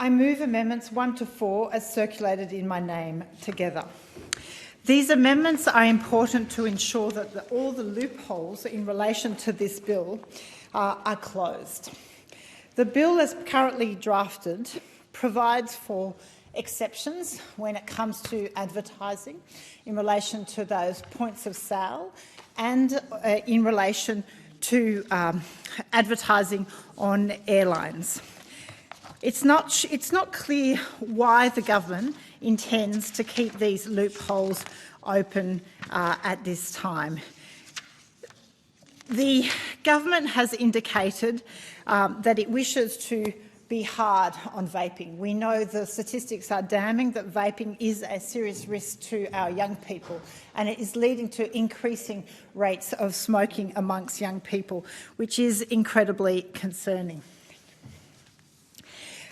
I move amendments 1 to 4 as circulated in my name together. These amendments are important to ensure that all the loopholes in relation to this bill are closed. The bill, as currently drafted, provides for exceptions when it comes to advertising in relation to those points of sale and in relation to advertising on airlines. It's not clear why the government intends to keep these loopholes open at this time. The government has indicated that it wishes to be hard on vaping. We know the statistics are damning that vaping is a serious risk to our young people, and it is leading to increasing rates of smoking amongst young people, which is incredibly concerning.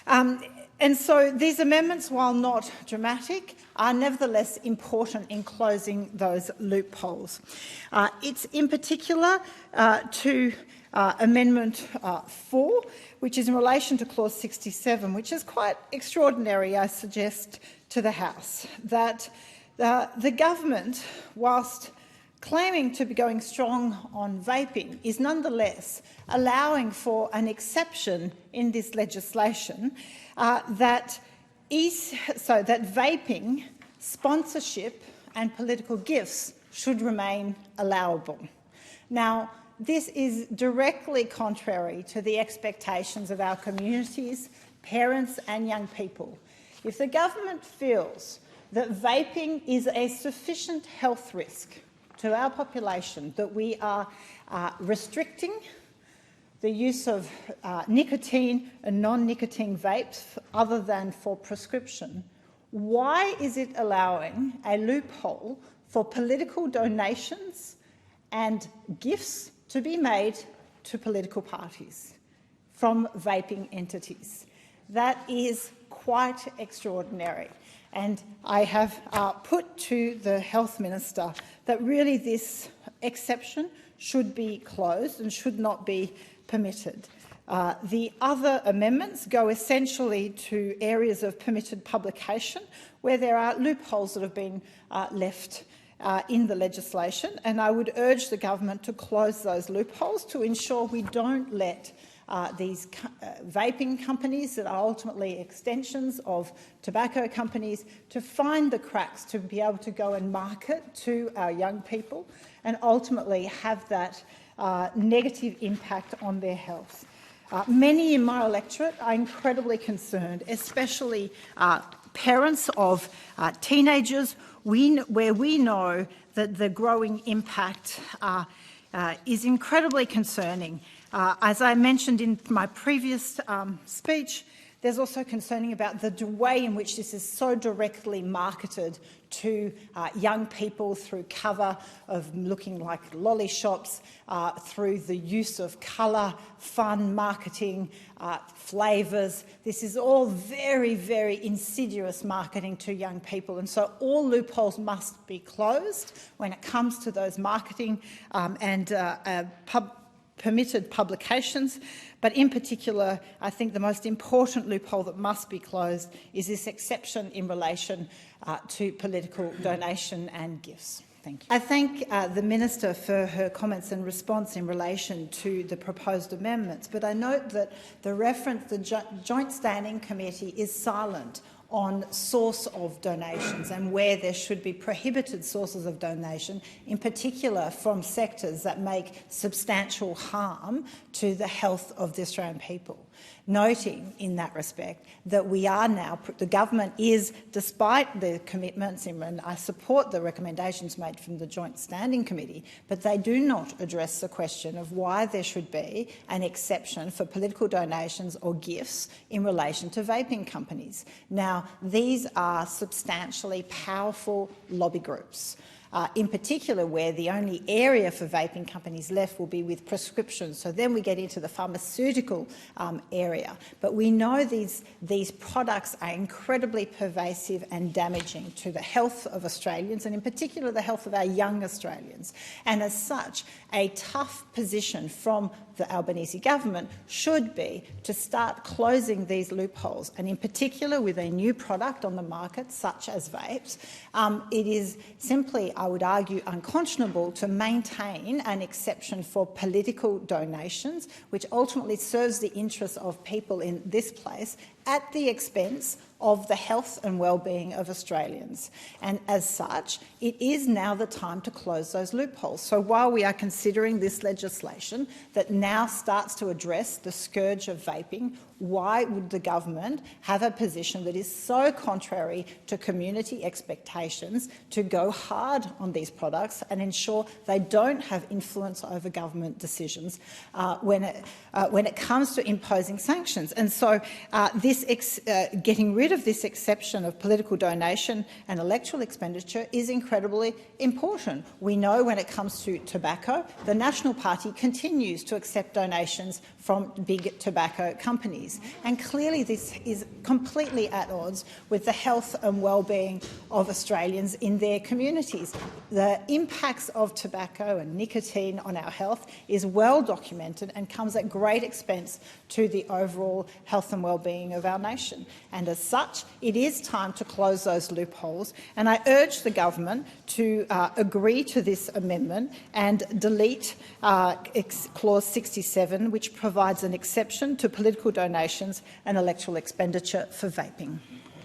And so these amendments, while not dramatic, are nevertheless important in closing those loopholes. It's in particular to Amendment 4, which is in relation to Clause 67, which is quite extraordinary, I suggest, to the House, that the government, whilst claiming to be going strong on vaping, is nonetheless allowing for an exception in this legislation that vaping, sponsorship and political gifts should remain allowable. Now, this is directly contrary to the expectations of our communities, parents and young people. If the government feels that vaping is a sufficient health risk to our population, that we are restricting the use of nicotine and non-nicotine vapes other than for prescription, why is it allowing a loophole for political donations and gifts to be made to political parties from vaping entities? That is quite extraordinary. And I have put to the Health Minister that really this exception should be closed and should not be permitted. The other amendments go essentially to areas of permitted publication where there are loopholes that have been left in the legislation, and I would urge the government to close those loopholes to ensure we don't let these vaping companies that are ultimately extensions of tobacco companies to find the cracks to be able to go and market to our young people and ultimately have that negative impact on their health. Many in my electorate are incredibly concerned, especially parents of teenagers, where we know that the growing impact is incredibly concerning. As I mentioned in my previous speech, there's also concerning about the way in which this is so directly marketed to young people through cover of looking like lolly shops, through the use of colour, fun marketing, flavours. This is all very, very insidious marketing to young people, and so all loopholes must be closed when it comes to those marketing permitted publications. But in particular, I think the most important loophole that must be closed is this exception in relation to political donation and gifts. Thank you. I thank the Minister for her comments and response in relation to the proposed amendments, but I note that the Joint Standing Committee is silent on source of donations and where there should be prohibited sources of donation, in particular from sectors that make substantial harm to the health of the Australian people. Noting in that respect that we are now, the government is, despite the commitments, and I support the recommendations made from the Joint Standing Committee, but they do not address the question of why there should be an exception for political donations or gifts in relation to vaping companies. Now, these are substantially powerful lobby groups. In particular, where the only area for vaping companies left will be with prescriptions. So then we get into the pharmaceutical area. But we know these products are incredibly pervasive and damaging to the health of Australians, and in particular the health of our young Australians. And as such, a tough position from the Albanese government should be to start closing these loopholes, and in particular with a new product on the market such as vapes. It is simply, I would argue, unconscionable to maintain an exception for political donations, which ultimately serves the interests of people in this place at the expense of the health and well-being of Australians. And as such, it is now the time to close those loopholes. So while we are considering this legislation that now starts to address the scourge of vaping, why would the government have a position that is so contrary to community expectations to go hard on these products and ensure they don't have influence over government decisions when it comes to imposing sanctions? And so getting rid of this exception of political donation and electoral expenditure is incredibly important. We know when it comes to tobacco, the National Party continues to accept donations from big tobacco companies. And clearly this is completely at odds with the health and well-being of Australians in their communities. The impacts of tobacco and nicotine on our health is well documented and comes at great expense to the overall health and well-being of our nation. And as such, it is time to close those loopholes. And I urge the government to agree to this amendment and delete clause 67, which provides an exception to political donations and electoral expenditure for vaping.